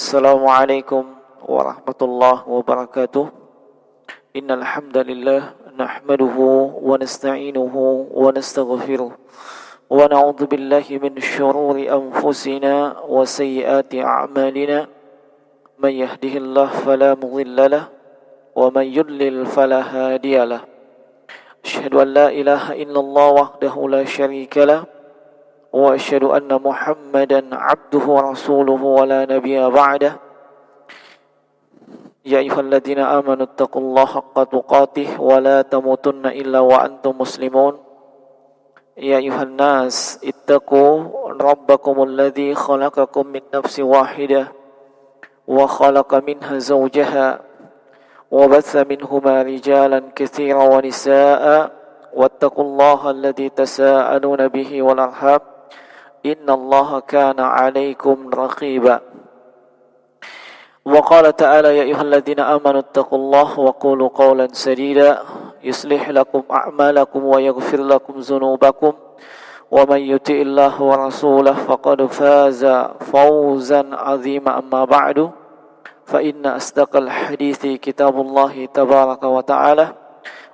Assalamualaikum warahmatullahi wabarakatuh. Innal hamdalillah nahmaduhu wa nasta'inuhu wa nastaghfiruh wa na'udzu billahi min shururi anfusina wa sayyiati a'malina. Man yahdihillahu fala mudilla lahu wa man yudlil fala hadiya lahu. Asyhadu an la ilaha illallah wahdahu la syarika lahu wa asyhadu anna Muhammadan abduhu wa rasuluhu wa la nabiyya ba'dah. Ya ayyuhalladzina amanu taqullaha haqqa tuqatih wa la tamutunna illa wa antum muslimun. Ya ayyuhan nas ittaqu rabbakumul ladzi khalaqakum min nafsin wahidah wa khalaqa minha zawjaha wa batha minhuma rijalan katsiran wa nisaa'a wattaqullaha alladzi tasaaluna bihi wal arham innallaha kana 'alaikum raqiba. Wa qala ta'ala ya ayyuhalladzina amanu taqullaha wa qulu qawlan sadida yuslih lakum a'malakum wa yaghfir lakum dzunubakum wa man yuti'illaha wa rasulahu faqad faza fawzan 'azima. Amma ba'du fa inna asdaqal hadithi kitabullahi tabaraka wa ta'ala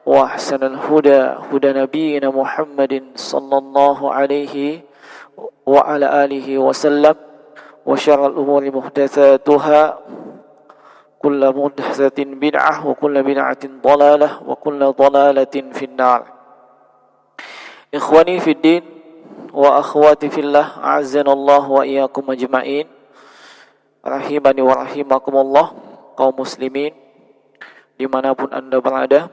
wa ahsanal huda huda nabiyyina Muhammadin sallallahu alaihi wa ala alihi wa sallam wa syarrul umuri muhdatsatuha kullu muhdatsatin bid'ah wa kullu bid'atin dhalalah wa kullu dhalalatin finnar. Ikhwani fid din wa akhwati fillah, a'azzanallahu wa iyyakum ajma'in. Rahimani wa rahimakumullah, kaum muslimin dimanapun anda berada,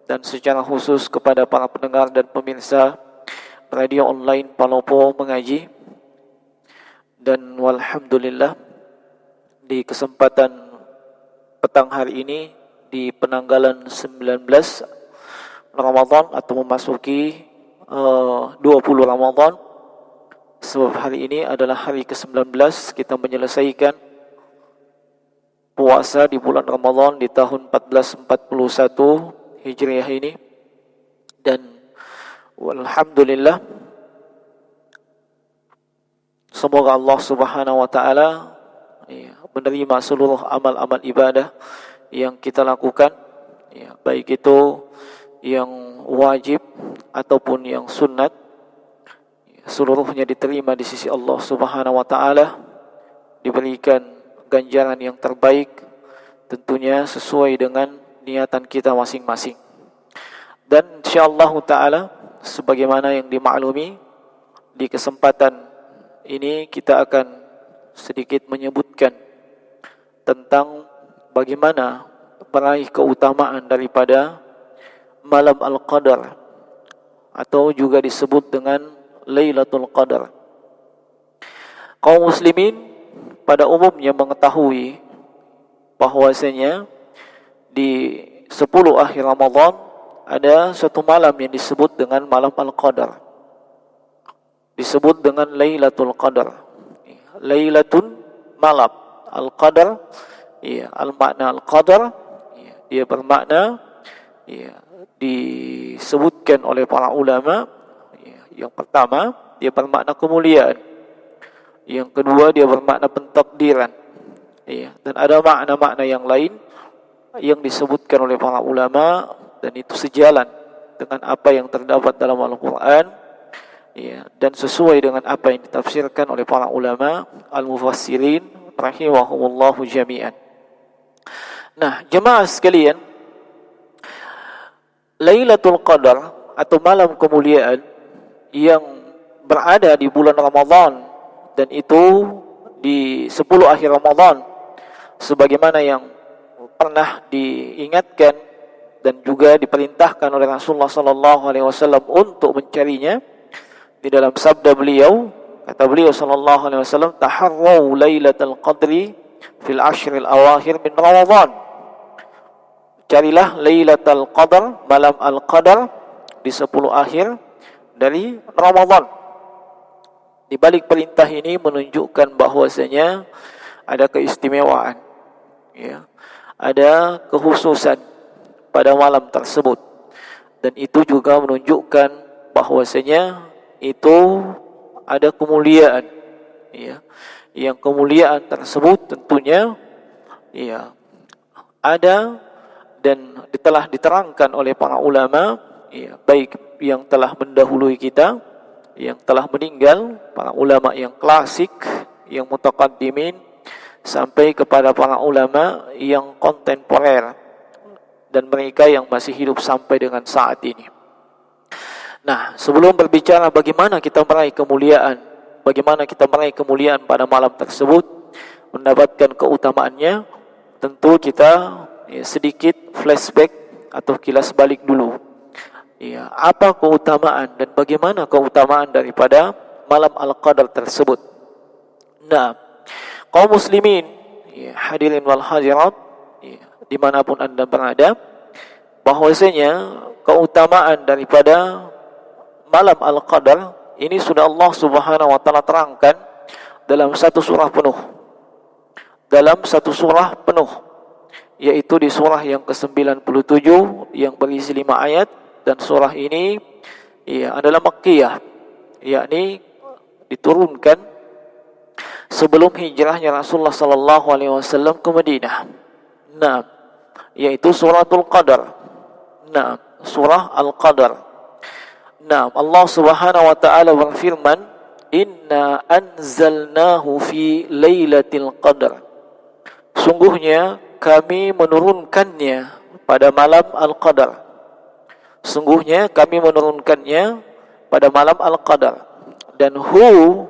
dan secara khusus kepada para pendengar dan pemirsa radio online Palopo Mengaji. Dan walhamdulillah, di kesempatan petang hari ini, di penanggalan 19 Ramadan atau memasuki 20 Ramadan, sebab hari ini adalah hari ke-19 kita menyelesaikan puasa di bulan Ramadan di tahun 1441 Hijriah ini. Dan walhamdulillah, semoga Allah Subhanahu wa taala menerima seluruh amal-amal ibadah yang kita lakukan, baik itu yang wajib ataupun yang sunnat, seluruhnya diterima di sisi Allah Subhanahu wa taala, diberikan ganjaran yang terbaik, tentunya sesuai dengan niatan kita masing-masing. Dan insyaallah taala, sebagaimana yang dimaklumi, di kesempatan ini kita akan sedikit menyebutkan tentang bagaimana meraih keutamaan daripada malam Al-Qadar, atau juga disebut dengan Lailatul Qadar. Kaum muslimin pada umumnya mengetahui bahwasanya di 10 akhir Ramadan ada suatu malam yang disebut dengan malam Al-Qadar, disebut dengan Lailatul Qadar. Lailatun, malam, Al-Qadar, al-makna Al-Qadar, dia bermakna, disebutkan oleh para ulama, yang pertama dia bermakna kemuliaan, yang kedua dia bermakna pentakdiran, dan ada makna-makna yang lain yang disebutkan oleh para ulama, dan itu sejalan dengan apa yang terdapat dalam Al-Quran, dan sesuai dengan apa yang ditafsirkan oleh para ulama al-mufassirin rahimahumullahu jami'an. Nah, jemaah sekalian, Lailatul Qadar atau malam kemuliaan yang berada di bulan Ramadan, dan itu di 10 akhir Ramadan, sebagaimana yang pernah diingatkan dan juga diperintahkan oleh Rasulullah sallallahu alaihi wasallam untuk mencarinya. Di dalam sabda beliau, kata beliau sallallahu alaihi wasallam, taharrau lailatul qadri fil ashril awakhir min Ramadan. Carilah Lailatul Qadar, malam Al-Qadar, di 10 akhir dari Ramadan. Di balik perintah ini menunjukkan bahwasanya ada keistimewaan, ada kekhususan pada malam tersebut, dan itu juga menunjukkan bahwasanya itu ada kemuliaan, yang kemuliaan tersebut tentunya ya ada dan telah diterangkan oleh para ulama, ya, baik yang telah mendahului kita, yang telah meninggal, para ulama yang klasik, yang mutaqaddimin, sampai kepada para ulama yang kontemporer dan mereka yang masih hidup sampai dengan saat ini. Nah, sebelum berbicara bagaimana kita meraih kemuliaan, bagaimana kita meraih kemuliaan pada malam tersebut, mendapatkan keutamaannya, tentu kita sedikit flashback atau kilas balik dulu. Ya, apa keutamaan dan bagaimana keutamaan daripada malam Al-Qadar tersebut? Nah, kaum muslimin, ya, hadirin wal hadirat, ya, dimanapun anda berada, bahwasanya keutamaan daripada malam Al-Qadar ini sudah Allah Subhanahu wa taala terangkan dalam satu surah penuh. Dalam satu surah penuh, yaitu di surah yang ke-97 yang berisi 5 ayat, dan surah ini ya adalah Makkiyah, yakni diturunkan sebelum hijrahnya Rasulullah sallallahu alaihi wasallam ke Madinah. Nah, yaitu suratul Qadar. Nah, surah Al-Qadar. Nah, Allah Subhanahu wa taala berfirman, "Inna anzalnahu fi lailatul qadar." Sungguhnya kami menurunkannya pada malam Al-Qadar. Sungguhnya kami menurunkannya pada malam Al-Qadar. Dan hu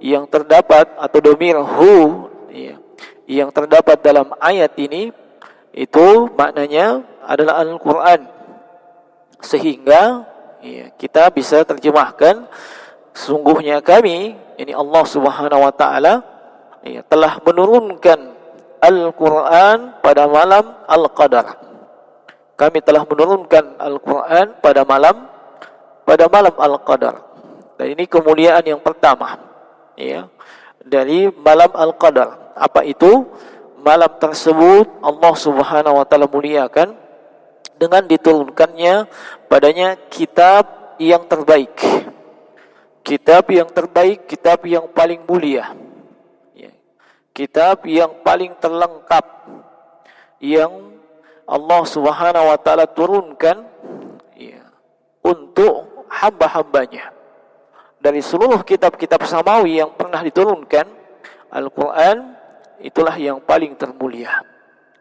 yang terdapat atau domir hu ya, yang terdapat dalam ayat ini itu maknanya adalah Al-Quran. Sehingga ya, kita bisa terjemahkan sungguhnya kami, ini Allah Subhanahu wa taala ya, telah menurunkan Al-Quran pada malam Al-Qadar. Kami telah menurunkan Al-Quran pada malam Al-Qadar. Dan ini kemuliaan yang pertama ya, dari malam Al-Qadar. Apa itu? Malam tersebut Allah Subhanahu wa taala muliakan dengan diturunkannya padanya kitab yang terbaik. Kitab yang terbaik, kitab yang paling mulia. Kitab yang paling terlengkap yang Allah Subhanahu wa taala turunkan ya, untuk hamba-hambanya. Dari seluruh kitab-kitab samawi yang pernah diturunkan, Al-Quran itulah yang paling termulia.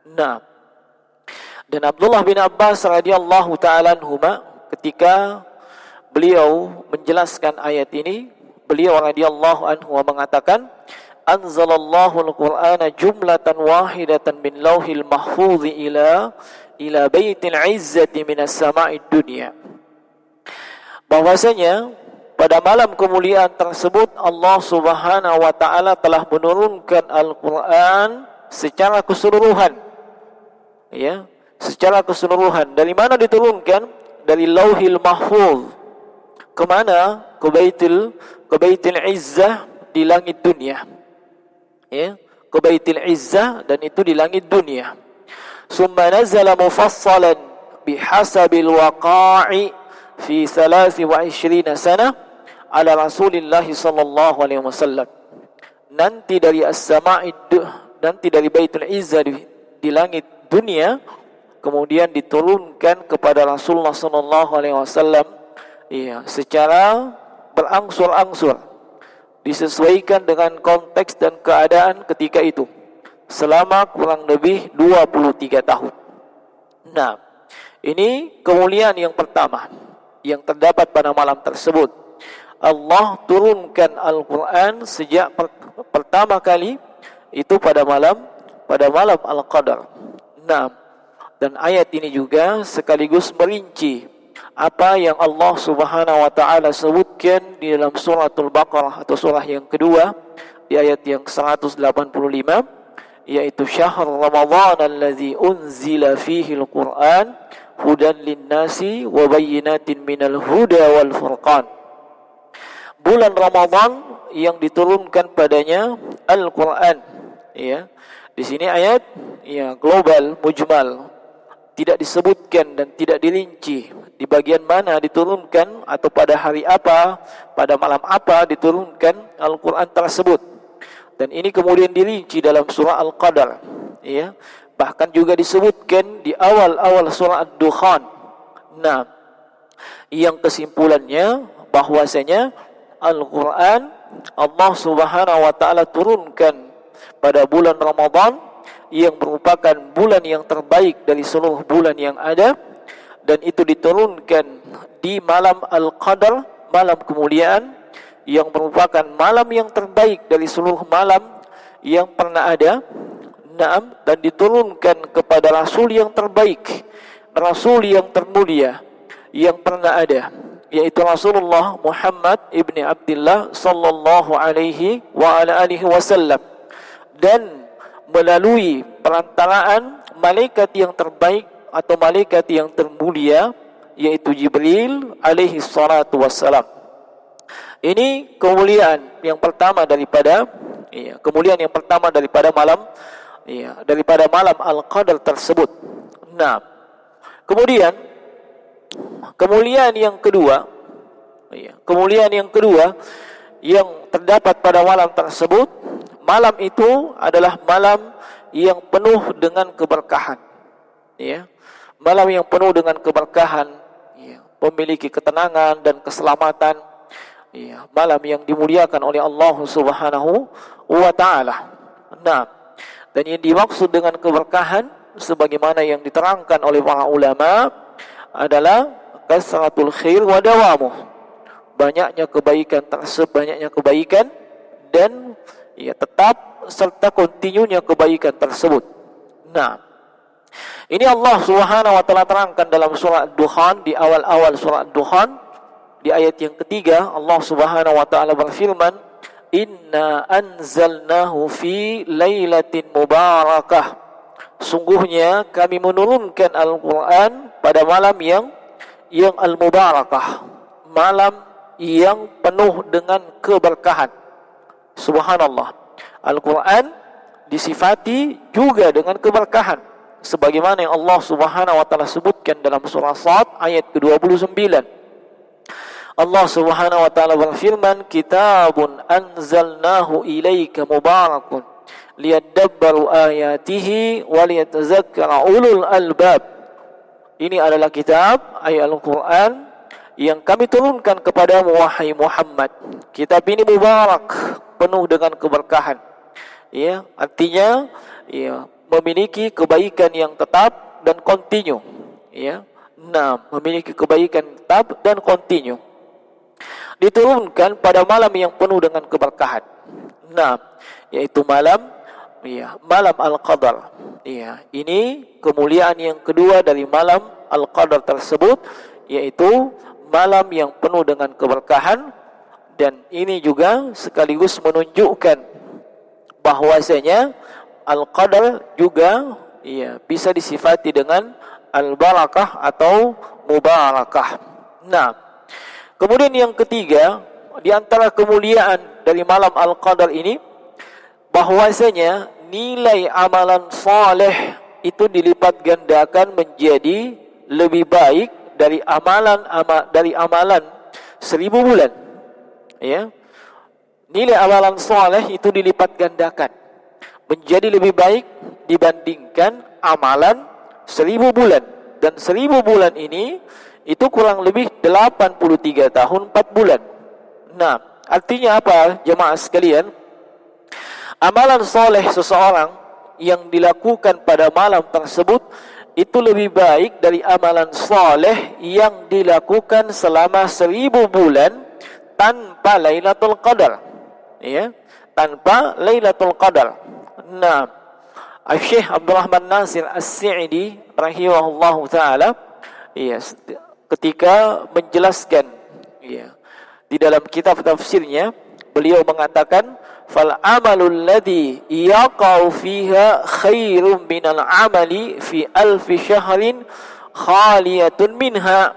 Nah, dan Abdullah bin Abbas radhiyallahu taala anhuma ketika beliau menjelaskan ayat ini, beliau radhiyallahu anhu mengatakan, anzalallahu al-Qur'ana jumlatan wahidatan min lauhil mahfuz ila baitil izzati minas sama'id dunya. Bahwasanya pada malam kemuliaan tersebut Allah Subhanahu wa taala telah menurunkan Al-Qur'an secara keseluruhan. Ya, secara keseluruhan. Dari mana diturunkan? Dari Lauhil Mahfuz. Ke mana? Ke Baitul Izzah di langit dunia. Ya, ke Baitul Izzah dan itu di langit dunia. Summa nazala mufassalan bihasabil waqa'i fi 23 sana ala Rasulillah sallallahu alaihi wasallam. Nanti dari as-sama'id, nanti dari Baitul Izzah di langit dunia kemudian diturunkan kepada Rasulullah sallallahu alaihi wasallam ya, secara berangsur-angsur, disesuaikan dengan konteks dan keadaan ketika itu selama kurang lebih 23 tahun. Nah, ini kemuliaan yang pertama yang terdapat pada malam tersebut. Allah turunkan Al-Quran sejak pertama kali itu pada malam Al-Qadar. Nah, dan ayat ini juga sekaligus merinci apa yang Allah Subhanahu wa taala sebutkan di dalam suratul Baqarah atau surah yang kedua di ayat yang 185, yaitu syahr Ramadan allazi unzila fihi al-Qur'an hudan lin-nasi wa bayyinatin minal huda wal furqan. Bulan Ramadan yang diturunkan padanya Al-Qur'an ya. Di sini ayat ya global, mujmal, tidak disebutkan dan tidak dirinci di bagian mana diturunkan atau pada hari apa, pada malam apa diturunkan Al-Quran tersebut. Dan ini kemudian dirinci dalam surah Al-Qadar, ya. Bahkan juga disebutkan di awal-awal surah Ad-Dukhan. Nah, yang kesimpulannya bahwasanya Al-Quran Allah Subhanahu wa taala turunkan pada bulan Ramadan yang merupakan bulan yang terbaik dari seluruh bulan yang ada, dan itu diturunkan di malam Al-Qadar, malam kemuliaan, yang merupakan malam yang terbaik dari seluruh malam yang pernah ada. Naam, dan diturunkan kepada Rasul yang terbaik, Rasul yang termulia yang pernah ada, yaitu Rasulullah Muhammad ibni Abdullah sallallahu alaihi wa ala alihi wasallam, dan melalui perantaraan malaikat yang terbaik atau malaikat yang termulia, yaitu Jibril alaihi salatu wassalam. Ini kemuliaan yang pertama daripada kemuliaan yang pertama daripada malam Al-Qadar tersebut. Nah, kemudian kemuliaan yang kedua yang terdapat pada malam tersebut, malam itu adalah malam yang penuh dengan keberkahan, ya. Malam yang penuh dengan keberkahan, ya, memiliki ketenangan dan keselamatan, ya. Malam yang dimuliakan oleh Allah Subhanahu wa taala. Nah, dan yang dimaksud dengan keberkahan sebagaimana yang diterangkan oleh para ulama adalah kasratul khair wa dawamuh. Banyaknya kebaikan dan tetap serta kontinunya kebaikan tersebut. Nah, ini Allah Subhanahu wa taala terangkan dalam surah Ad-Dukhan, di awal-awal surah Ad-Dukhan, di ayat yang ketiga, Allah Subhanahu wa taala berfirman, Inna anzalnahu fi lailatin mubarakah. Sungguhnya kami menurunkan Al-Quran pada malam yang al-mubarakah, malam yang penuh dengan keberkahan. Subhanallah, Al-Quran disifati juga dengan keberkahan, sebagaimana yang Allah Subhanahu wa taala sebutkan dalam surah Sad ayat ke-29. Allah Subhanahu wa taala berfirman, Kitabun anzalnahu ilaika mubarakun liyadabbaru ayatihi wa liyatazakkara ulul albab. Ini adalah kitab, ayat Al-Quran, yang kami turunkan kepadamu wahai Muhammad. Kitab ini mubarak, penuh dengan keberkahan. Ya, artinya memiliki kebaikan yang tetap dan kontinu. Ya. Nah, memiliki kebaikan tetap dan kontinu. Diturunkan pada malam yang penuh dengan keberkahan. Nah, yaitu malam Al-Qadar. Ya, ini kemuliaan yang kedua dari malam Al-Qadar tersebut, yaitu malam yang penuh dengan keberkahan, dan ini juga sekaligus menunjukkan bahwasanya Al-Qadar juga bisa disifati dengan al-barakah atau mubarakah. Nah, kemudian yang ketiga, di antara kemuliaan dari malam Al-Qadar ini, bahwasanya nilai amalan saleh itu dilipat gandakan menjadi lebih baik dari amalan 1000 bulan. Ya. Nilai amalan saleh itu dilipat gandakan menjadi lebih baik dibandingkan amalan 1000 bulan. Dan 1000 bulan ini itu kurang lebih 83 tahun 4 bulan. Nah, artinya apa jemaah sekalian? Amalan soleh seseorang yang dilakukan pada malam tersebut itu lebih baik dari amalan soleh yang dilakukan selama 1000 bulan tanpa Lailatul Qadar. Ya, tanpa Lailatul Qadar. Nah, Syekh Abdul Rahman Nasir As-Sa'idi rahimahullahu taala ketika menjelaskan di dalam kitab tafsirnya, beliau mengatakan, fal amalul ladzi yaqau fiha khairum minal amali fi alfi syahrin khaliyatun minha.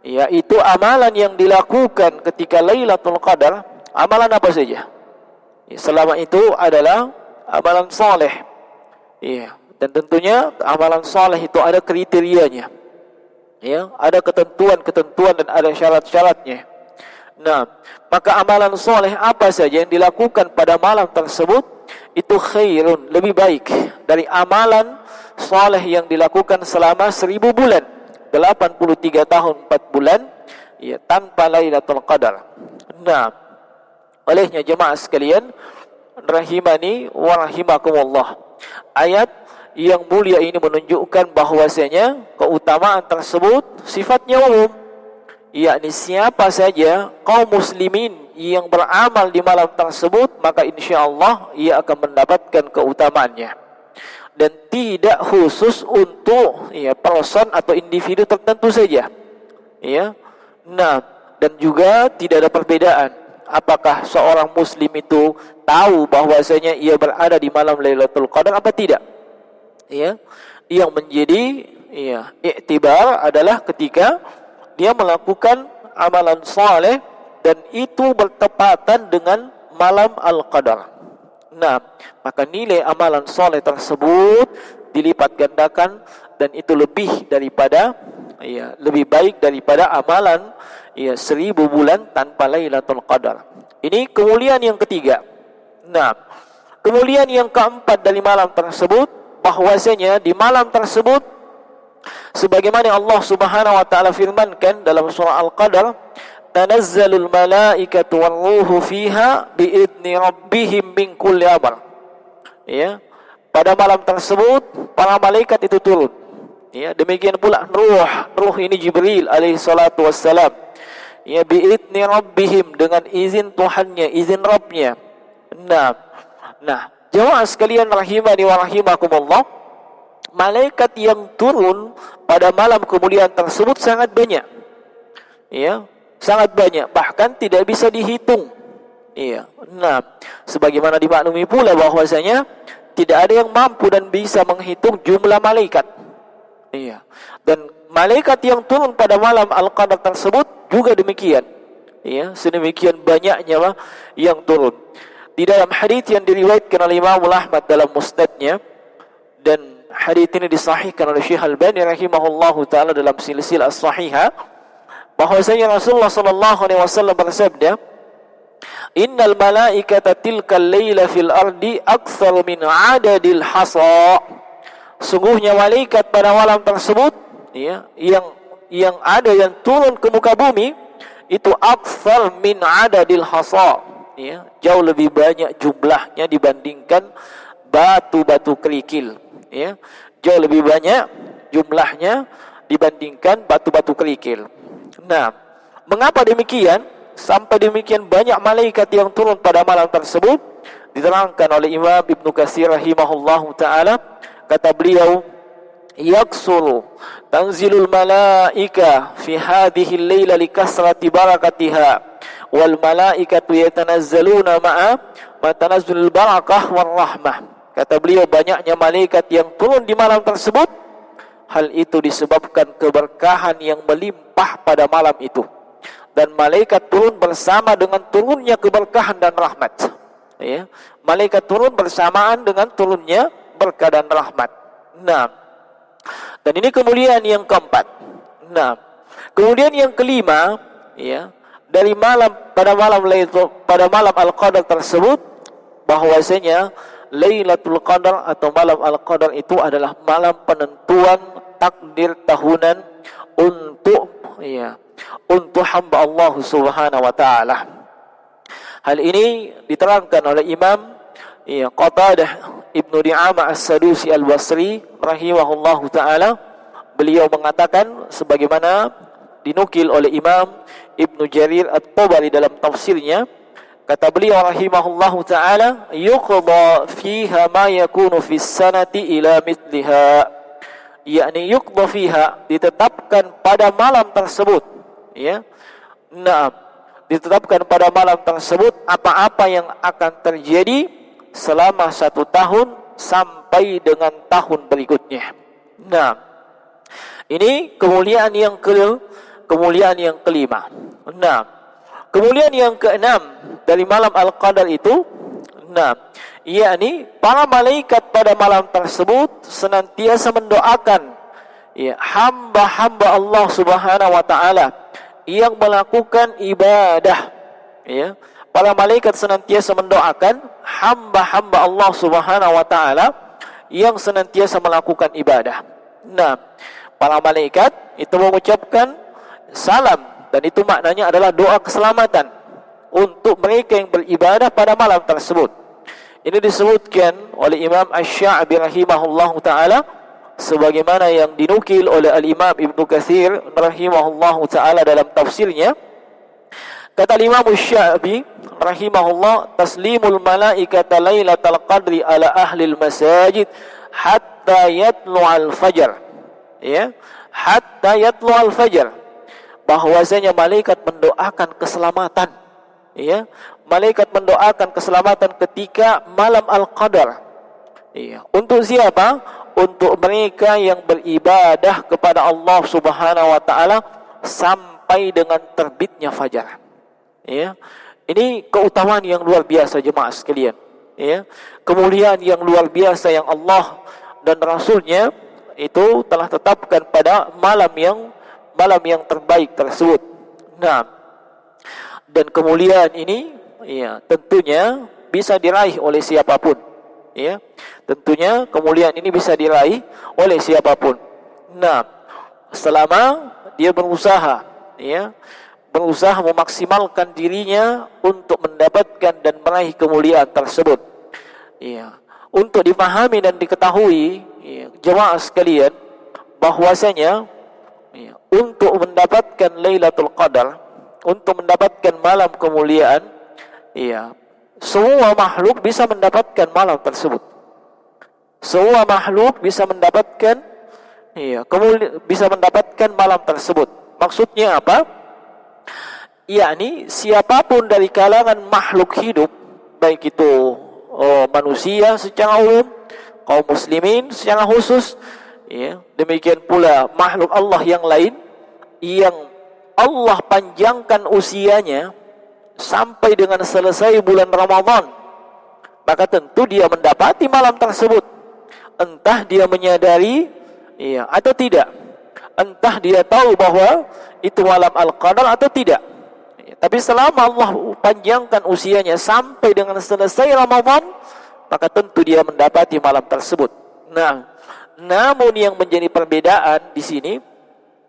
Yaitu amalan yang dilakukan ketika Lailatul Qadar, amalan apa saja, selama itu adalah amalan saleh. Dan tentunya amalan saleh itu ada kriterianya. Ada ketentuan-ketentuan dan ada syarat-syaratnya. Nah, maka amalan soleh apa saja yang dilakukan pada malam tersebut itu khairun, lebih baik dari amalan soleh yang dilakukan selama 1000 bulan, 83 tahun 4 bulan, ya, tanpa Lailatul Qadar. Nah, olehnya jemaah sekalian, rahimani wa rahimakumullah, ayat yang mulia ini menunjukkan bahwasanya keutamaan tersebut sifatnya umum, yakni siapa saja kaum muslimin yang beramal di malam tersebut, maka insyaallah ia akan mendapatkan keutamaannya, dan tidak khusus untuk person atau individu tertentu saja, ya. Nah, dan juga tidak ada perbedaan apakah seorang muslim itu tahu bahwasanya ia berada di malam Lailatul Qadar apa tidak, ya. Yang menjadi iktibar adalah ketika dia melakukan amalan saleh dan itu bertepatan dengan malam Al-Qadar. Nah, maka nilai amalan saleh tersebut dilipat gandakan, dan itu lebih daripada lebih baik daripada amalan 1000 bulan tanpa Lailatul Qadar. Ini kemuliaan yang ketiga. Nah, kemuliaan yang keempat dari malam tersebut, bahwasanya di malam tersebut sebagaimana Allah Subhanahu wa taala firmankan dalam surah Al-Qadar, tanazzalul malaikatu war-ruhu fiha biidzni rabbihim min kulli amr. Ya, pada malam tersebut para malaikat itu turun. Ya, demikian pula ruh ini Jibril alaihi salatu wassalam. Ya, biidzni rabbihim, dengan izin Tuhannya, izin Rabbnya. Nah, jemaah sekalian rahimani wa rahimakumullah, malaikat yang turun pada malam kemuliaan tersebut sangat banyak. Ya, sangat banyak, bahkan tidak bisa dihitung. Iya. Nah, sebagaimana dimaklumi pula bahwasanya tidak ada yang mampu dan bisa menghitung jumlah malaikat. Iya. Dan malaikat yang turun pada malam Al-Qadar tersebut juga demikian. Iya, sedemikian banyaknya yang turun. Di dalam hadis yang diriwayatkan oleh Imam Ahmad dalam Musnadnya, dan hadis ini disahihkan oleh Syekh Al-Albani rahimahullahu taala dalam silsilah as-sahihah, bahwasanya Rasulullah sallallahu alaihi wasallam bersabda, "Innal malaikata tilkal laila fil ardi aktsar min adadil hasa." Sungguhnya malaikat pada malam tersebut, ya, yang ada yang turun ke muka bumi itu aktsar min adadil hasa, ya, jauh lebih banyak jumlahnya dibandingkan batu-batu kerikil, ya, jauh lebih banyak jumlahnya dibandingkan batu-batu kerikil. Nah, mengapa demikian? Sampai demikian banyak malaikat yang turun pada malam tersebut, diterangkan oleh Imam Ibnu Katsir rahimahullahu taala. Kata beliau, yaksuru tanzilul malaika fi hadhihi al-laila likasrati barakatiha wal malaikatu yatanazzaluna ma tanazzulul barakah war rahmah. Kata beliau, banyaknya malaikat yang turun di malam tersebut, hal itu disebabkan keberkahan yang melimpah pada malam itu, dan malaikat turun bersama dengan turunnya keberkahan dan rahmat. Ya, malaikat turun bersamaan dengan turunnya berkah dan rahmat. Nah, dan ini kemuliaan yang keempat. Nah, kemudian yang kelima, ya, dari pada malam Al-Qadar tersebut, bahwasanya Lailatul Qadar atau malam Al-Qadar itu adalah malam penentuan takdir tahunan untuk hamba Allah Subhanahu wa taala. Hal ini diterangkan oleh Imam Qatadah Ibnu Di'amah As-Sadusi Al-Basri rahimahullahu taala. Beliau mengatakan sebagaimana dinukil oleh Imam Ibnu Jarir At-Tabari dalam tafsirnya, kata beliau rahimahullahu taala, yuqda fiha ma yakunu fis sanati ila mithliha, yakni yuqda fiha, ditetapkan pada malam tersebut, ya. Nah, ditetapkan pada malam tersebut apa-apa yang akan terjadi selama 1 tahun sampai dengan tahun berikutnya. Nah, ini kemuliaan yang kelima. Nah, kemuliaan yang keenam dari malam Al-Qadar itu, nah, yakni para malaikat pada malam tersebut senantiasa mendoakan, ya, hamba-hamba Allah Subhanahu wa taala yang melakukan ibadah. Ya, para malaikat senantiasa mendoakan hamba-hamba Allah Subhanahu wa taala yang senantiasa melakukan ibadah. Nah, para malaikat itu mengucapkan salam, dan itu maknanya adalah doa keselamatan untuk mereka yang beribadah pada malam tersebut. Ini disebutkan oleh Imam Asy-Sya'bi rahimahullahu taala sebagaimana yang dinukil oleh Al-Imam Ibnu Katsir rahimahullahu taala dalam tafsirnya. Kata Imam Asy-Sya'bi rahimahullah, taslimul malaikata lailatal qadri ala ahli masajid hatta yatlu'al fajr. Ya, hatta yatlu'al fajr. Bahwasanya malaikat mendoakan keselamatan. Ya, malaikat mendoakan keselamatan ketika malam Al-Qadar. Ya, untuk siapa? Untuk mereka yang beribadah kepada Allah Subhanahu wa taala sampai dengan terbitnya fajar. Ya, ini keutamaan yang luar biasa jemaah sekalian. Ya, kemuliaan yang luar biasa yang Allah dan Rasulnya itu telah tetapkan pada malam yang terbaik tersebut. Nah, dan kemuliaan ini, ya, tentunya bisa diraih oleh siapapun. Ya, tentunya kemuliaan ini bisa diraih oleh siapapun. Nah, selama dia berusaha, ya, berusaha memaksimalkan dirinya untuk mendapatkan dan meraih kemuliaan tersebut. Ya, untuk dipahami dan diketahui, ya, jemaah sekalian, bahwasanya, ya, untuk mendapatkan Lailatul Qadar, untuk mendapatkan malam kemuliaan, ya, semua makhluk bisa mendapatkan malam tersebut. Semua makhluk bisa mendapatkan, ya, bisa mendapatkan malam tersebut. Maksudnya apa? Yakni siapapun dari kalangan makhluk hidup, baik itu manusia secara umum, kaum muslimin secara khusus, ya, demikian pula makhluk Allah yang lain yang Allah panjangkan usianya sampai dengan selesai bulan Ramadan, maka tentu dia mendapati malam tersebut, entah dia menyadari, ya, atau tidak, entah dia tahu bahwa itu malam Al-Qadar atau tidak. Tapi selama Allah panjangkan usianya sampai dengan selesai Ramadan, maka tentu dia mendapati malam tersebut. Nah, namun yang menjadi perbedaan di sini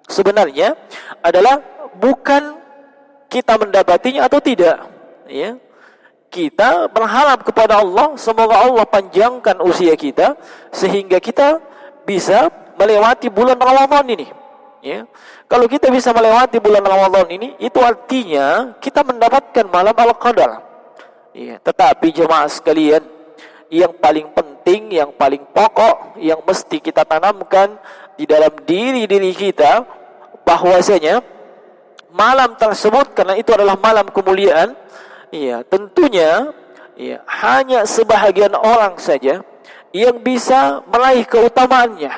sebenarnya adalah bukan kita mendapatinya atau tidak. Ya, kita berharap kepada Allah, semoga Allah panjangkan usia kita sehingga kita bisa melewati bulan Ramadan ini. Ya, kalau kita bisa melewati bulan Ramadan ini, itu artinya kita mendapatkan malam Al-Qadar. Ya, tetapi jemaah sekalian, yang paling penting, yang paling pokok, yang mesti kita tanamkan di dalam diri kita, bahwasanya malam tersebut, karena itu adalah malam kemuliaan, ya, tentunya, ya, hanya sebahagian orang saja yang bisa meraih keutamaannya.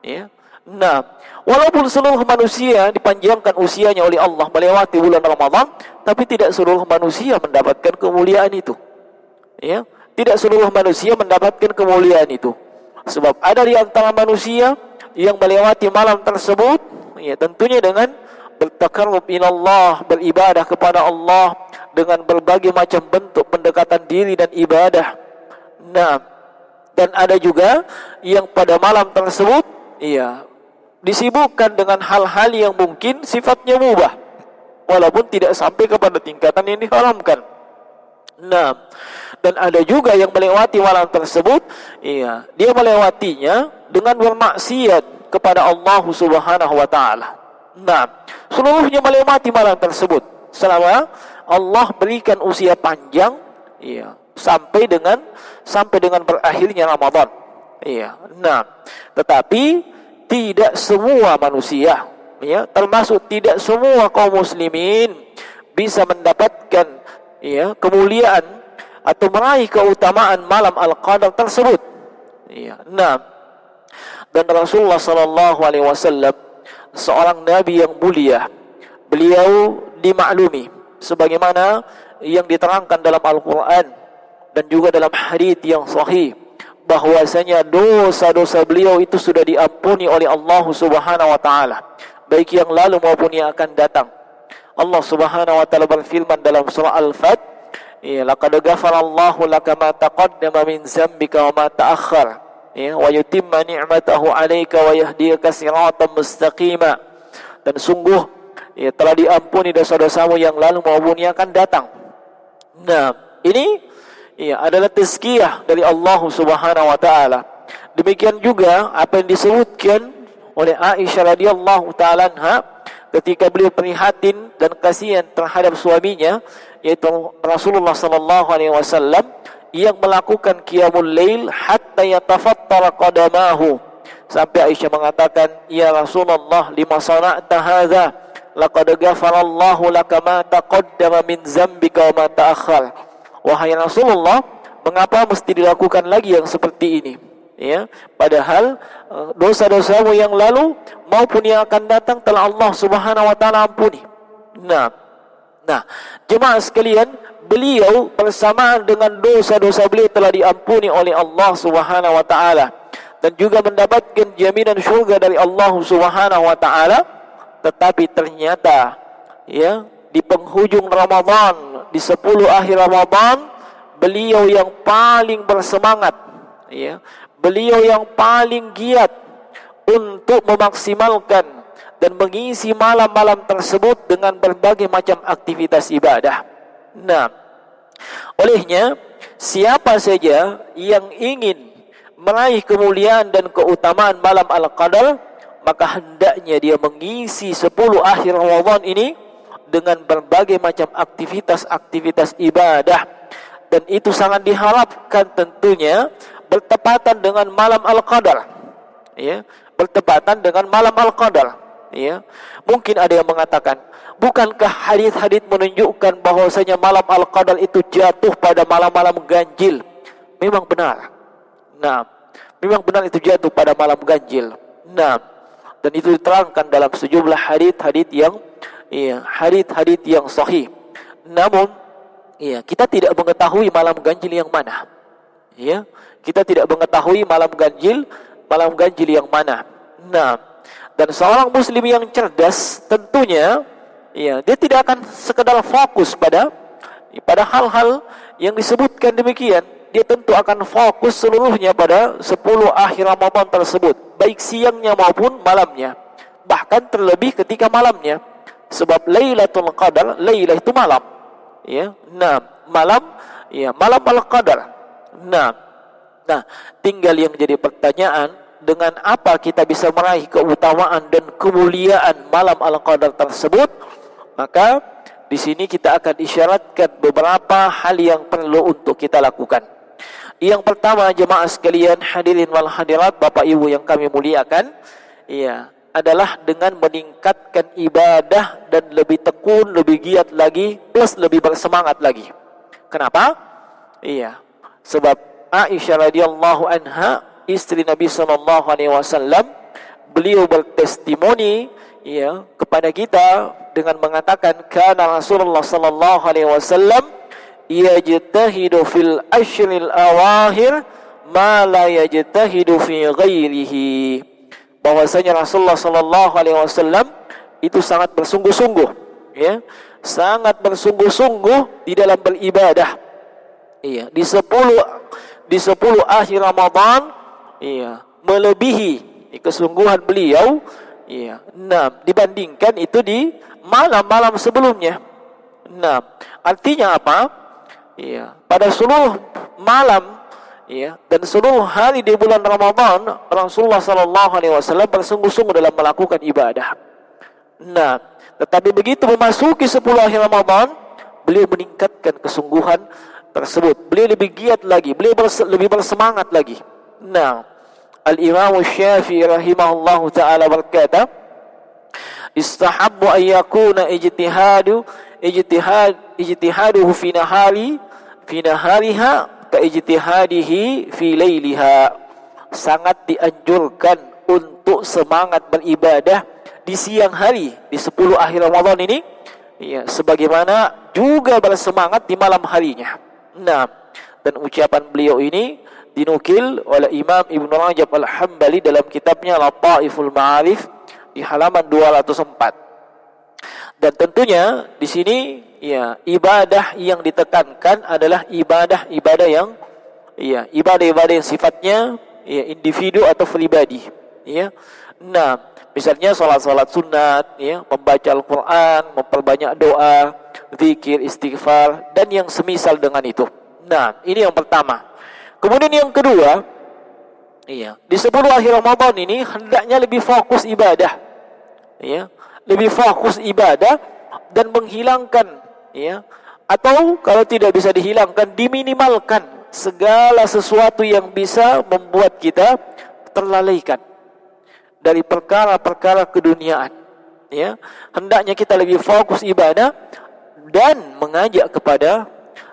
Ya. Nah, walaupun seluruh manusia dipanjangkan usianya oleh Allah melewati bulan Ramadan, tapi tidak seluruh manusia mendapatkan kemuliaan itu. Ya, tidak seluruh manusia mendapatkan kemuliaan itu. Sebab ada di antara manusia yang melewati malam tersebut, ya, tentunya dengan bertakarrub ilallah, beribadah kepada Allah dengan berbagai macam bentuk pendekatan diri dan ibadah. Nah, dan ada juga yang pada malam tersebut, iya, disibukkan dengan hal-hal yang mungkin sifatnya mubah, walaupun tidak sampai kepada tingkatan yang diharamkan. Nah, dan ada juga yang melewati malam tersebut, iya, dia melewatinya dengan bermaksiat kepada Allah Subhanahu wa taala. Nah, seluruhnya melewati malam tersebut selama Allah berikan usia panjang, iya, sampai dengan berakhirnya Ramadan. Iya. Nah, tetapi tidak semua manusia, ya, termasuk tidak semua kaum muslimin bisa mendapatkan, ya, kemuliaan atau meraih keutamaan malam Al-Qadar tersebut. Ya. Nah, dan Rasulullah sallallahu alaihi wasallam seorang nabi yang mulia, beliau dimaklumi sebagaimana yang diterangkan dalam Al-Qur'an dan juga dalam hadis yang sahih, bahwasanya dosa-dosa beliau itu sudah diampuni oleh Allah Subhanahu wa taala, baik yang lalu maupun yang akan datang. Allah Subhanahu wa taala berfirman dalam surah Al-Fat, ya, laqad ghafarallahu laka ma taqaddama min dzambika wa ma ta'akhkhar, ya, wa yutimma ni'matahu 'alaika wa yahdiyaka siratan mustaqima. Dan sungguh, ya, telah diampuni dosa-dosamu yang lalu maupun yang akan datang. Nah, ini, ya, adalah tazkiyah dari Allah Subhanahu wa taala. Demikian juga apa yang disebutkan oleh Aisyah radhiyallahu taala anha ketika beliau prihatin dan kasihan terhadap suaminya, yaitu Rasulullah sallallahu alaihi wasallam yang melakukan qiyamul lail hatta yatafattara qadamahu. Sampai Aisyah mengatakan, "Ya Rasulullah, lima sana'ta hadza? Laqad ghafarallahu laka ma taqaddama min dzambika wa ma ta'akhkhar." Wahai Rasulullah, mengapa mesti dilakukan lagi yang seperti ini? Ya, padahal dosa-dosamu yang lalu maupun yang akan datang telah Allah Subhanahu wa taala ampuni. Nah, jemaah sekalian, beliau bersamaan dengan dosa-dosa beliau telah diampuni oleh Allah Subhanahu wa taala dan juga mendapatkan jaminan syurga dari Allah Subhanahu wa taala. Tetapi ternyata, ya, di penghujung Ramadan, di 10 akhir Ramadan, beliau yang paling bersemangat, ya, beliau yang paling giat untuk memaksimalkan dan mengisi malam-malam tersebut dengan berbagai macam aktivitas ibadah. Nah, olehnya siapa saja yang ingin meraih kemuliaan dan keutamaan malam Al-Qadar, maka hendaknya dia mengisi 10 akhir Ramadan ini dengan berbagai macam aktivitas-aktivitas ibadah. Dan itu sangat diharapkan tentunya bertepatan dengan malam Al-Qadar. Ya, bertepatan dengan malam Al-Qadar. Ya. Mungkin ada yang mengatakan, bukankah hadis-hadis menunjukkan bahwasanya malam Al-Qadar itu jatuh pada malam-malam ganjil? Memang benar. Nah, memang benar itu jatuh pada malam ganjil. Nah, dan itu diterangkan dalam sejumlah hadis-hadis yang, ya, hadis-hadis yang sahih. Namun, ya, kita tidak mengetahui malam ganjil yang mana. Ya, kita tidak mengetahui malam ganjil yang mana. Nah, dan seorang muslim yang cerdas tentunya, ya, dia tidak akan sekedar fokus pada hal-hal yang disebutkan demikian. Dia tentu akan fokus seluruhnya pada 10 akhir Ramadan tersebut, baik siangnya maupun malamnya, bahkan terlebih ketika malamnya, sebab Lailatul Qadar, Lailah itu malam, ya. Nah, malam, ya, malam Al-Qadar. Nah, tinggal yang jadi pertanyaan, dengan apa kita bisa meraih keutamaan dan kemuliaan malam Al-Qadar tersebut? Maka di sini kita akan isyaratkan beberapa hal yang perlu untuk kita lakukan. Yang pertama, jemaah sekalian, hadirin wal hadirat, Bapak Ibu yang kami muliakan, ya, adalah dengan meningkatkan ibadah dan lebih tekun, lebih giat lagi, plus lebih bersemangat lagi. Kenapa? Iya, sebab Aisyah radhiyallahu anha, istri Nabi sallallahu alaihi wasallam, beliau bertestimoni, ya, kepada kita dengan mengatakan, kana Rasulullah sallallahu alaihi wasallam yajtahidu fil ashril awakhir ma la yajtahidu fi ghairihi. Bahwasanya Rasulullah sallallahu alaihi wasallam itu sangat bersungguh-sungguh, ya, sangat bersungguh-sungguh di dalam beribadah. Iya, di 10 akhir Ramadan, iya, melebihi kesungguhan beliau, iya, dibandingkan itu di malam-malam sebelumnya. Nah, artinya apa? Ya, pada seluruh malam, ya, dan seluruh hari di bulan Ramadan, Rasulullah sallallahu alaihi wasallam bersungguh-sungguh dalam melakukan ibadah. Nah, tetapi begitu memasuki 10 akhir Ramadan, beliau meningkatkan kesungguhan tersebut. Beliau lebih giat lagi, beliau lebih bersemangat lagi. Nah, Al-Imam Syafi'i rahimahullahu taala berkata, istahabbu an yakuna ijtihaduhu fi nahariha ka ijtihadihi fi lailiha. Sangat dianjurkan untuk semangat beribadah di siang hari di 10 akhir Ramadan ini, ya, sebagaimana juga bersemangat di malam harinya. Nah, dan ucapan beliau ini dinukil oleh Imam Ibnu Rajab Al-Hambali dalam kitabnya Lataiful Ma'arif di halaman 204. Dan tentunya di sini ya ibadah yang ditekankan adalah ibadah-ibadah yang ibadah-ibadah yang sifatnya ya individu atau pribadi, ya. Nah, misalnya salat-salat sunat, ya, membaca Al-Qur'an, memperbanyak doa, zikir, istighfar dan yang semisal dengan itu. Nah, ini yang pertama. Kemudian yang kedua, di 10 akhir Ramadan ini hendaknya lebih fokus ibadah. Ya, lebih fokus ibadah dan menghilangkan, ya, atau kalau tidak bisa dihilangkan, diminimalkan segala sesuatu yang bisa membuat kita terlalaikan dari perkara-perkara keduniaan. Ya, hendaknya kita lebih fokus ibadah dan mengajak kepada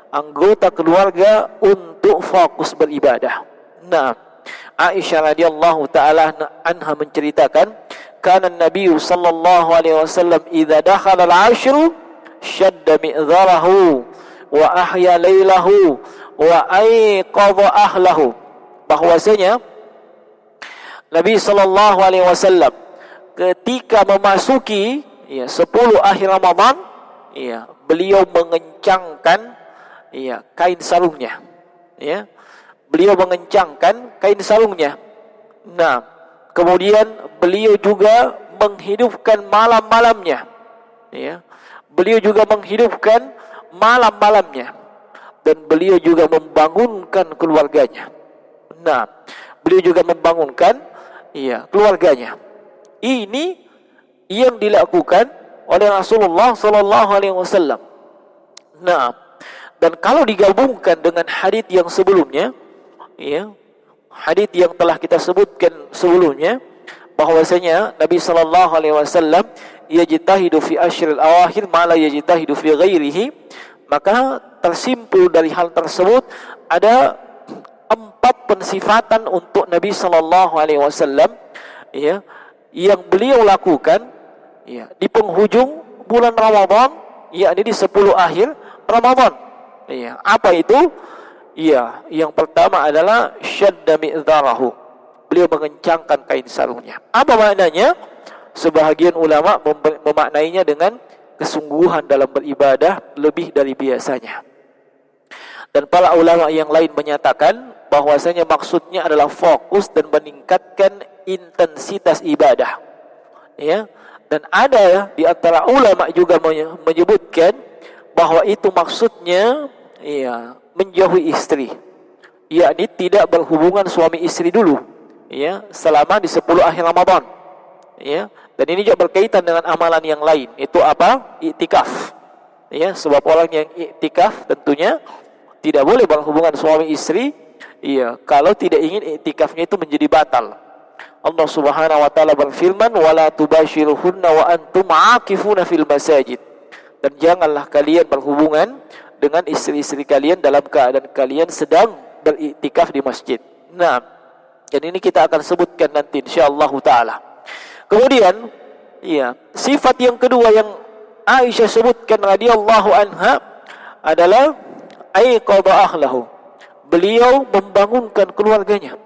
anggota keluarga untuk fokus beribadah. Nah, Aisyah radhiyallahu taala anha menceritakan, kana Nabi sallallahu alaihi wasallam idza dakhala al-'ashru shadda mi'dharahu wa ahya lailahu wa ayqadha ahlahu. Bahwasanya Nabi sallallahu alaihi wasallam ketika memasuki 10 akhir Ramadan, beliau mengencangkan kain sarungnya. Beliau mengencangkan kain sarungnya. Nah, kemudian beliau juga menghidupkan malam-malamnya. Beliau juga menghidupkan malam-malamnya. Dan beliau juga membangunkan keluarganya. Nah, beliau juga membangunkan keluarganya. Ini yang dilakukan oleh Rasulullah sallallahu alaihi wasallam. Nah, dan kalau digabungkan dengan hadits yang sebelumnya, hadits yang telah kita sebutkan sebelumnya, bahwasanya Nabi sallallahu alaihi wasallam yajtahidu fi ashril awakhir ma la yajtahidu fi ghairihi, maka tersimpul dari hal tersebut ada 4 pensifatan untuk Nabi sallallahu alaihi wasallam yang beliau lakukan di penghujung bulan Ramadan, yakni di 10 akhir Ramadan. Apa itu? Yang pertama adalah syadda mi'dharahu. Beliau mengencangkan kain sarungnya. Apa maknanya? Sebahagian ulama memaknainya dengan kesungguhan dalam beribadah lebih dari biasanya. Dan para ulama yang lain menyatakan bahwasanya maksudnya adalah fokus dan meningkatkan intensitas ibadah. Dan ada di antara ulama juga menyebutkan bahwa itu maksudnya menjauhi istri, yakni tidak berhubungan suami istri dulu, selama di 10 akhir Ramadan. Dan ini juga berkaitan dengan amalan yang lain. Itu apa? Iktikaf. Sebab orang yang iktikaf tentunya tidak boleh berhubungan suami istri, kalau tidak ingin iktikafnya itu menjadi batal. Allah Subhanahu wa taala berfirman, "Wala tubashiruhunna wa antum aakifuna fil masajid." Dan janganlah kalian berhubungan dengan istri-istri kalian dalam keadaan kalian sedang beriktikaf di masjid. Nah, dan ini kita akan sebutkan nanti insyaallah taala. Kemudian, sifat yang kedua yang Aisyah sebutkan radhiyallahu anha adalah aiqadha ahlahu. Beliau membangunkan keluarganya.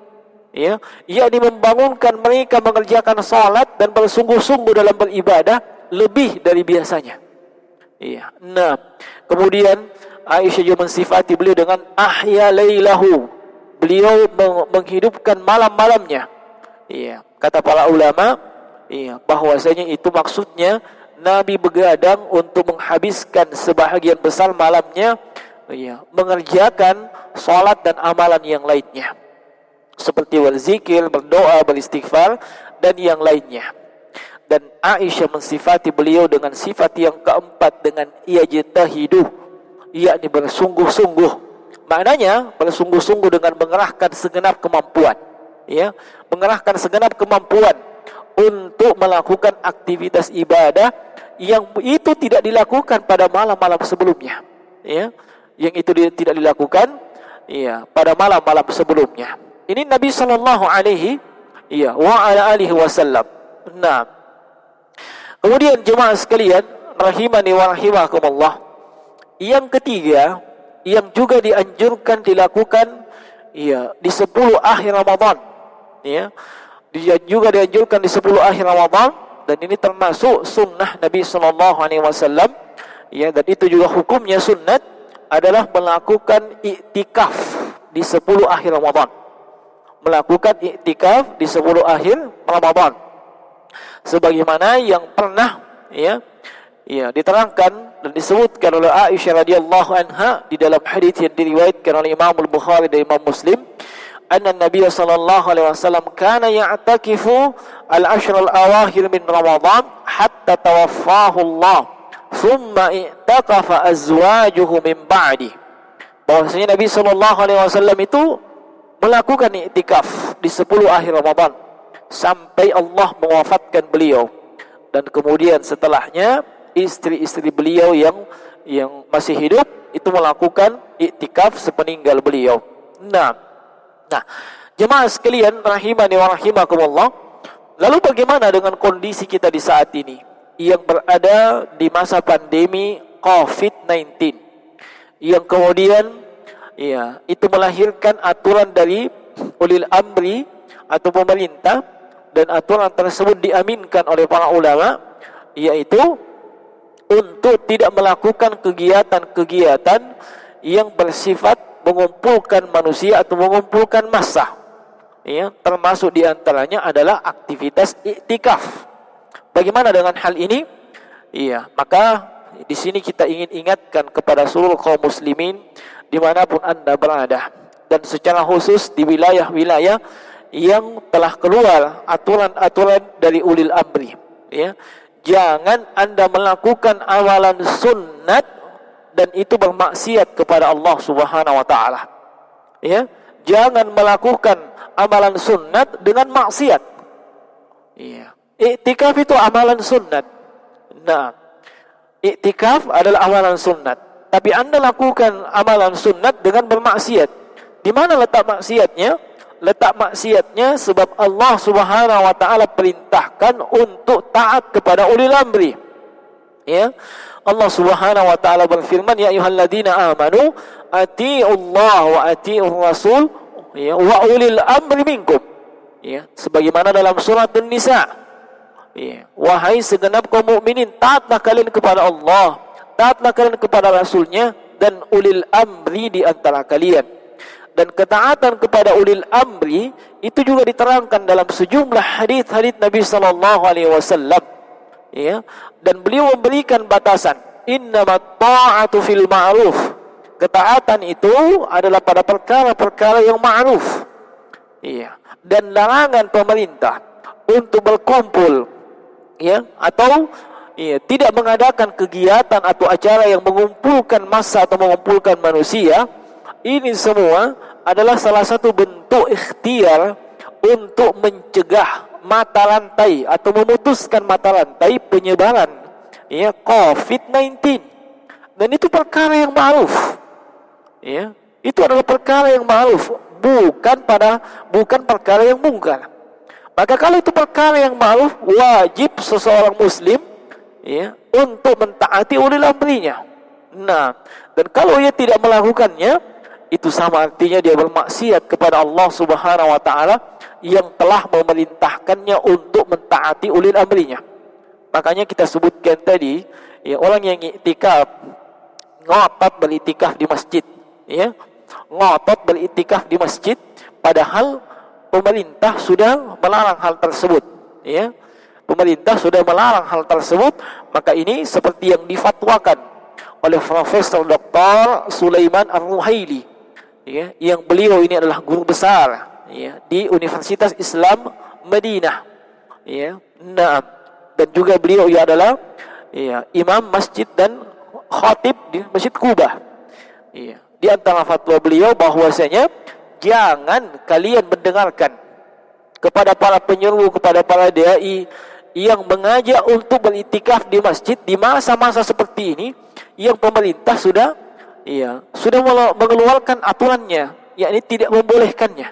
Yakni membangunkan mereka mengerjakan salat dan bersungguh-sungguh dalam beribadah lebih dari biasanya. Nah, kemudian Aisyah juga mensifati beliau dengan ahya lailahu. Beliau menghidupkan malam-malamnya. Kata para ulama, bahwasanya itu maksudnya Nabi begadang untuk menghabiskan sebahagian besar malamnya, mengerjakan salat dan amalan yang lainnya, seperti berzikir, berdoa, beristighfar dan yang lainnya. Dan Aisyah mensifati beliau dengan sifat yang keempat dengan yajtahidu, yakni bersungguh-sungguh. Maknanya bersungguh-sungguh dengan mengerahkan segenap kemampuan, mengerahkan segenap kemampuan untuk melakukan aktivitas ibadah yang itu tidak dilakukan pada malam-malam sebelumnya, yang itu tidak dilakukan pada malam-malam sebelumnya. Ini Nabi sallallahu alaihi wasallam. Nah, kemudian jemaah sekalian rahimani wa rahimakumullah, yang ketiga yang juga dianjurkan dilakukan di 10 akhir Ramadan, juga dianjurkan di 10 akhir Ramadan dan ini termasuk sunnah Nabi sallallahu alaihi wasallam, ya, dan itu juga hukumnya sunnat, adalah melakukan iktikaf di 10 akhir Ramadan. Melakukan iktikaf di 10 akhir Ramadan. Sebagaimana yang pernah diterangkan dan disebutkan oleh Aisyah radhiyallahu anha di dalam hadis yang diriwayatkan oleh Imam Al-Bukhari dan Imam Muslim, anna Nabi sallallahu alaihi wasallam kana ya'takifu al-ashr al-awakhir min Ramadan hatta tawaffahu Allah, thumma i'taqafa azwajuhu min ba'di. Bahwasanya Nabi sallallahu alaihi wasallam itu melakukan iktikaf di 10 akhir Ramadan sampai Allah mewafatkan beliau, dan kemudian setelahnya istri-istri beliau yang masih hidup itu melakukan iktikaf sepeninggal beliau. Nah, jemaah sekalian rahimani wa rahimakumullah, lalu bagaimana dengan kondisi kita di saat ini yang berada di masa pandemi COVID-19, yang kemudian itu melahirkan aturan dari ulil amri atau pemerintah, dan aturan tersebut diaminkan oleh para ulama, yaitu untuk tidak melakukan kegiatan-kegiatan yang bersifat mengumpulkan manusia atau mengumpulkan massa. Termasuk diantaranya adalah aktivitas iktikaf. Bagaimana dengan hal ini? Maka di sini kita ingin ingatkan kepada seluruh kaum muslimin dimanapun Anda berada, dan secara khusus di wilayah-wilayah yang telah keluar aturan-aturan dari ulil amri. Jangan Anda melakukan amalan sunnat dan itu bermaksiat kepada Allah Subhanahu wa taala. Jangan melakukan amalan sunnat dengan maksiat. Iktikaf itu amalan sunnat. Nah, iktikaf adalah amalan sunnat, tapi Anda lakukan amalan sunnat dengan bermaksiat. Di mana letak maksiatnya? Letak maksiatnya sebab Allah Subhanahu wa taala perintahkan untuk taat kepada ulil amri. Allah Subhanahu wa taala berfirman, ya ayyuhalladzina amanu atii'ullah wa atii'ur rasul wa ulil amri minkum. Sebagaimana dalam surat An-Nisa. Wahai segenap kaum mukminin, taatlah kalian kepada Allah, taatlah kalian kepada rasulnya dan ulil amri di antara kalian. Dan ketaatan kepada ulil amri itu juga diterangkan dalam sejumlah hadis-hadis Nabi sallallahu alaihi wasallam. Dan beliau memberikan batasan, innamat ta'atu fil ma'ruf. Ketaatan itu adalah pada perkara-perkara yang ma'ruf. Dan larangan pemerintah untuk berkumpul atau tidak mengadakan kegiatan atau acara yang mengumpulkan massa atau mengumpulkan manusia. Ini semua adalah salah satu bentuk ikhtiar untuk mencegah mata rantai atau memutuskan mata rantai penyebaran COVID-19. Dan itu perkara yang ma'ruf. Itu adalah perkara yang ma'ruf, bukan perkara yang mungkar. Maka kalau itu perkara yang ma'ruf, wajib seseorang muslim untuk mentaati ulil amrinya. Nah, dan kalau ia tidak melakukannya, itu sama artinya dia bermaksiat kepada Allah Subhanahu wa taala yang telah memerintahkannya untuk mentaati ulil amrinya. Makanya kita sebutkan tadi, orang yang iktikaf ngotot beriktikaf di masjid, ngotot beriktikaf di masjid padahal pemerintah sudah melarang hal tersebut, Pemerintah sudah melarang hal tersebut, maka ini seperti yang difatwakan oleh Profesor Dr. Sulaiman Ar-Ruhaili, yang beliau ini adalah guru besar di Universitas Islam Madinah. Nah, dan juga beliau adalah imam masjid dan khatib di Masjid Kubah. Di antara fatwa beliau bahwasanya jangan kalian mendengarkan kepada para penyeru, kepada para dai yang mengajak untuk beriktikaf di masjid di masa-masa seperti ini, yang pemerintah sudah mengeluarkan aturannya, yakni tidak membolehkannya.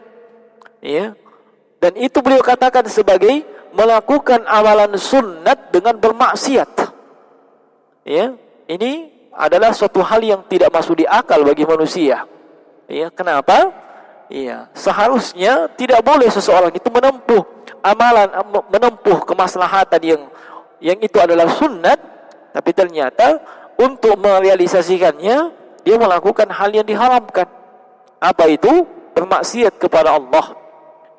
Dan itu beliau katakan sebagai melakukan amalan sunnat dengan bermaksiat. Ini adalah suatu hal yang tidak masuk di akal bagi manusia. Kenapa? Seharusnya tidak boleh seseorang itu menempuh amalan, menempuh kemaslahatan yang itu adalah sunnat, tapi ternyata untuk merealisasikannya dia melakukan hal yang diharamkan. Apa itu? Bermaksiat kepada Allah.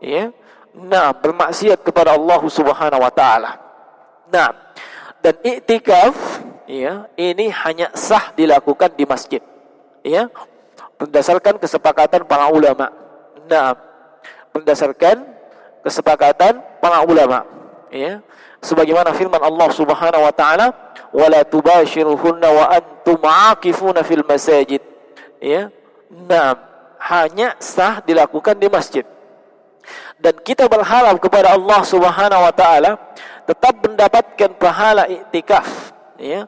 Ya. Nah, bermaksiat kepada Allah Subhanahu wa taala. Nah, dan iktikaf ya, ini hanya sah dilakukan di masjid. Ya. Berdasarkan kesepakatan para ulama. Nah, berdasarkan kesepakatan para ulama, ya. Sebagaimana firman Allah Subhanahu wa taala, "Wala tubashiruhunna wa antum aakifuna fil masajid." Ya. Nah, hanya sah dilakukan di masjid. Dan kita berharap kepada Allah Subhanahu wa taala tetap mendapatkan pahala iktikaf, ya.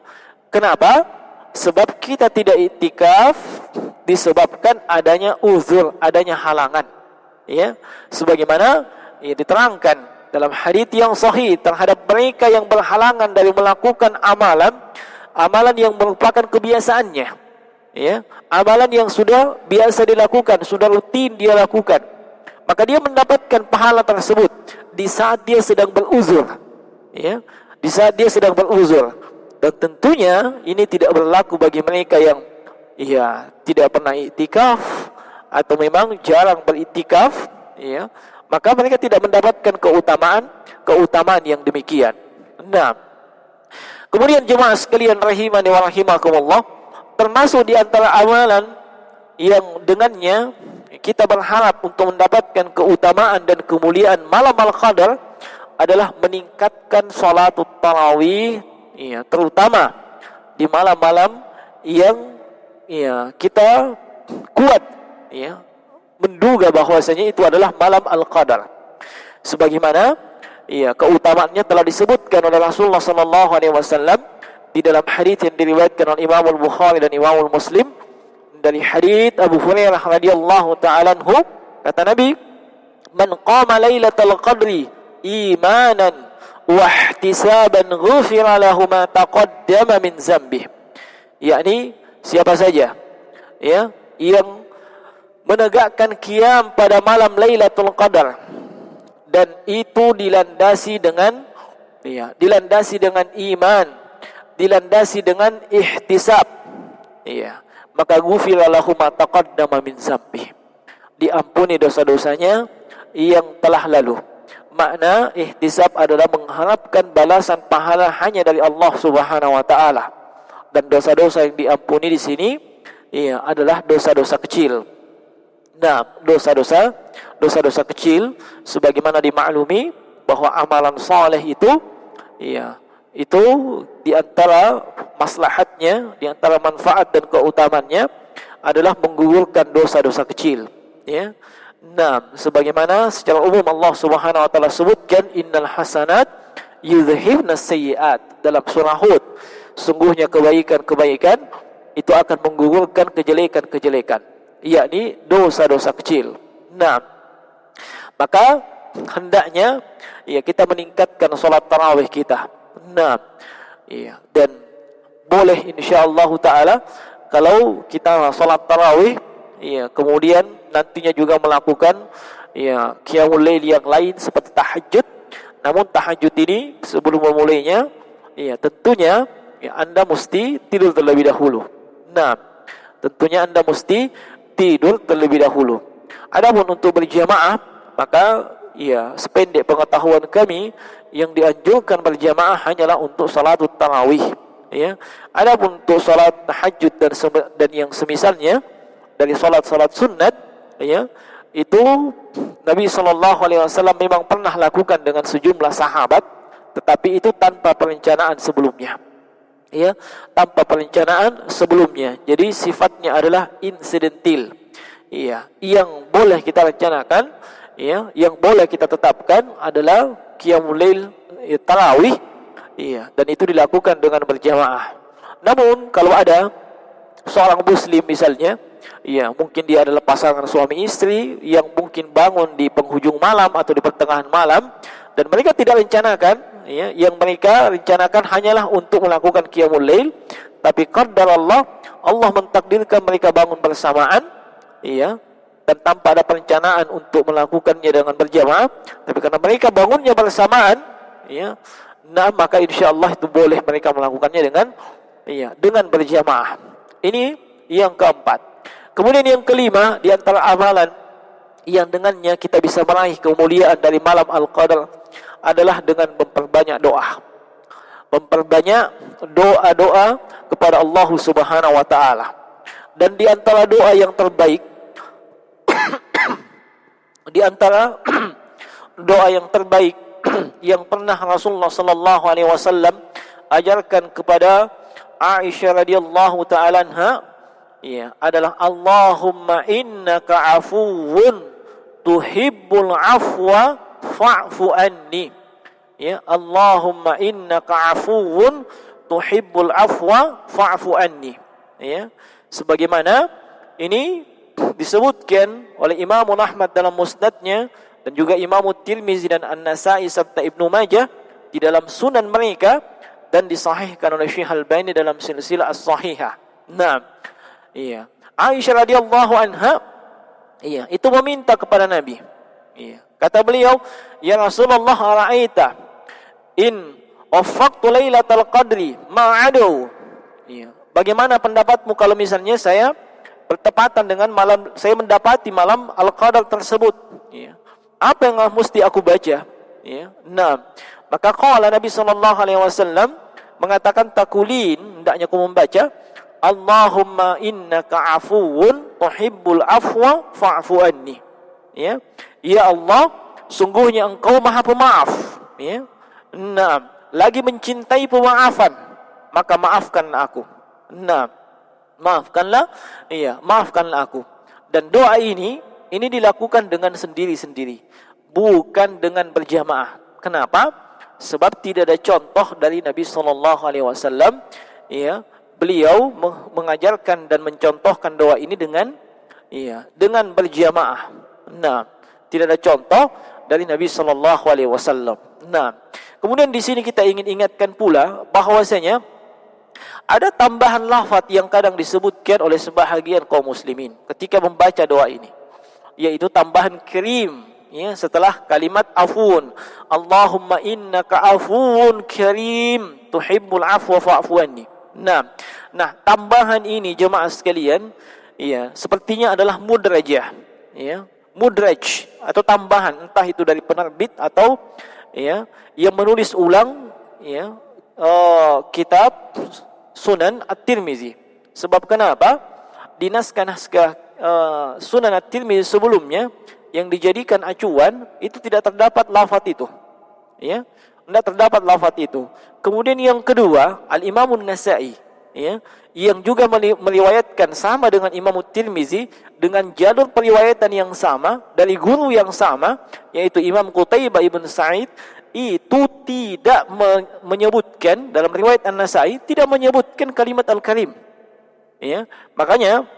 Kenapa? Sebab kita tidak iktikaf disebabkan adanya uzur, adanya halangan. Ya, sebagaimana diterangkan dalam hadits yang sahih terhadap mereka yang berhalangan dari melakukan amalan yang merupakan kebiasaannya. Ya, amalan yang sudah biasa dilakukan, sudah rutin dia lakukan. Maka dia mendapatkan pahala tersebut di saat dia sedang beruzur. Ya, di saat dia sedang beruzur. Dan tentunya ini tidak berlaku bagi mereka yang tidak pernah iktikaf atau memang jarang beriktikaf, ya. Maka mereka tidak mendapatkan keutamaan yang demikian. Nah, kemudian jemaah sekalian rahimani wa rahimakumullah, termasuk di antara amalan yang dengannya kita berharap untuk mendapatkan keutamaan dan kemuliaan malam al-qadar adalah meningkatkan salatut tarawih. Ya, terutama di malam-malam yang kita kuat menduga bahwasanya itu adalah malam al-qadar. Sebagaimana keutamaannya telah disebutkan oleh Rasulullah sallallahu alaihi wasallam di dalam hadis yang diriwayatkan oleh Imam Al-Bukhari dan Imam Muslim dari hadis Abu Hurairah radhiyallahu taala anhu, kata Nabi, "Man qama lailatal qadri imanan wahtisaban ghufira lahu ma taqaddama min dzambih." Yakni siapa saja yang menegakkan qiyam pada malam Lailatul Qadar dan itu dilandasi dengan iman, dilandasi dengan ihtisab, maka ghufira lahu ma taqaddama min dzambih, diampuni dosa-dosanya yang telah lalu. Makna ihtisab adalah mengharapkan balasan pahala hanya dari Allah Subhanahu wa taala. Dan dosa-dosa yang diampuni di sini adalah dosa-dosa kecil. Nah, dosa-dosa kecil sebagaimana dimaklumi bahwa amalan saleh itu di antara maslahatnya, di antara manfaat dan keutamannya adalah menggugurkan dosa-dosa kecil, ya. Nah, sebagaimana secara umum Allah Subhanahu wa taala sebutkan innal hasanat yudhhibnas sayyi'at dalam surah Hud. Sungguhnya kebaikan-kebaikan itu akan menggugurkan kejelekan-kejelekan, yakni dosa-dosa kecil. Nah, maka hendaknya kita meningkatkan salat tarawih kita. Nah, dan boleh insyaallah taala kalau kita salat tarawih kemudian nantinya juga melakukan qiyamul lail yang lain seperti tahajud. Namun tahajud ini sebelum memulainya tentunya Anda mesti tidur terlebih dahulu. Nah, tentunya Anda mesti tidur terlebih dahulu. Adapun untuk berjamaah, maka sependek pengetahuan kami yang dianjurkan berjamaah hanyalah untuk salatut tarawih, Adapun untuk salat tahajud dan yang semisalnya dari salat-salat sunnat, itu Nabi sallallahu alaihi wasallam memang pernah lakukan dengan sejumlah sahabat, tetapi itu tanpa perencanaan sebelumnya. Tanpa perencanaan sebelumnya. Jadi sifatnya adalah insidental. Yang boleh kita rencanakan, yang boleh kita tetapkan adalah qiyamul lail tarawih, dan itu dilakukan dengan berjamaah. Namun kalau ada seorang muslim misalnya, mungkin dia adalah pasangan suami istri yang mungkin bangun di penghujung malam atau di pertengahan malam dan mereka tidak rencanakan, yang mereka rencanakan hanyalah untuk melakukan qiyamul lail, tapi qadar Allah mentakdirkan mereka bangun bersamaan, dan tanpa ada perencanaan untuk melakukannya dengan berjamaah, tapi karena mereka bangunnya bersamaan, ya, nah maka insyaallah itu boleh mereka melakukannya dengan berjamaah. Ini yang keempat. Kemudian yang kelima, di antara amalan yang dengannya kita bisa meraih kemuliaan dari malam Al-Qadar adalah dengan memperbanyak doa. Memperbanyak doa-doa kepada Allah Subhanahu wa taala. Dan di antara doa yang terbaik di antara doa yang terbaik yang pernah Rasulullah sallallahu alaihi wasallam ajarkan kepada Aisyah radhiyallahu taala anha, ya, adalah Allahumma innaka afuwun tuhibbul afwa fa'fu anni. Ya, Allahumma innaka afuwun tuhibbul afwa fa'fu anni. Ya, sebagaimana ini disebutkan oleh Imam Ahmad dalam Musnadnya dan juga Imam Tirmizi dan An-Nasa'i serta Ibnu Majah di dalam sunan mereka dan disahihkan oleh Syekh Al-Albani dalam silsilah as-sahihah. Nah, iya, Aisyah radhiyallahu anha, iya, itu meminta kepada Nabi. Iya, kata beliau, ya Rasulullah, ara'aita in waffaqtu lailatal qadri ma'adu. Iya, bagaimana pendapatmu kalau misalnya saya bertepatan dengan malam, saya mendapati malam Al-Qadar tersebut, ya, apa yang mesti aku baca? Ya, nah, maka qala Nabi sallallahu alaihi wasallam mengatakan, takulin, hendaknya aku membaca Allahumma innaka afuwun tuhibbul afwa fa'fu anni. Ya, ya Allah, sungguhnya engkau maha pemaaf, ya, nah, lagi mencintai pemaafan, maka maafkanlah aku. Nah, maafkanlah, iya, maafkanlah aku. Dan doa ini dilakukan dengan sendiri-sendiri, bukan dengan berjamaah. Kenapa? Sebab tidak ada contoh dari Nabi sallallahu alaihi wasallam, ya, beliau mengajarkan dan mencontohkan doa ini dengan berjamaah. Nah, tidak ada contoh dari Nabi sallallahu alaihi wasallam. Nah, kemudian di sini kita ingin ingatkan pula bahwasanya ada tambahan lafaz yang kadang disebutkan oleh sebahagian kaum muslimin ketika membaca doa ini, yaitu tambahan karim, ya, setelah kalimat afun. Allahumma innaka afuun karim tuhibbul afwa fa'fu anni. Nah, tambahan ini jemaah sekalian, ya, sepertinya adalah mudrajah, ya, mudraj atau tambahan, entah itu dari penerbit atau, ya, yang menulis ulang, ya, kitab Sunan At-Tirmizi. Sebab kenapa? Di naskah-naskah Sunan At-Tirmizi sebelumnya yang dijadikan acuan itu tidak terdapat lafaz itu. Ya, tidak terdapat lafaz itu. Kemudian yang kedua, Al-Imam An-Nasa'i, ya, yang juga meriwayatkan sama dengan Imam At-Tirmizi dengan jalur periwayatan yang sama dari guru yang sama, yaitu Imam Qutaibah ibn Sa'id, itu tidak menyebutkan, dalam riwayat An-Nasa'i tidak menyebutkan kalimat Al-Karim. Ya, makanya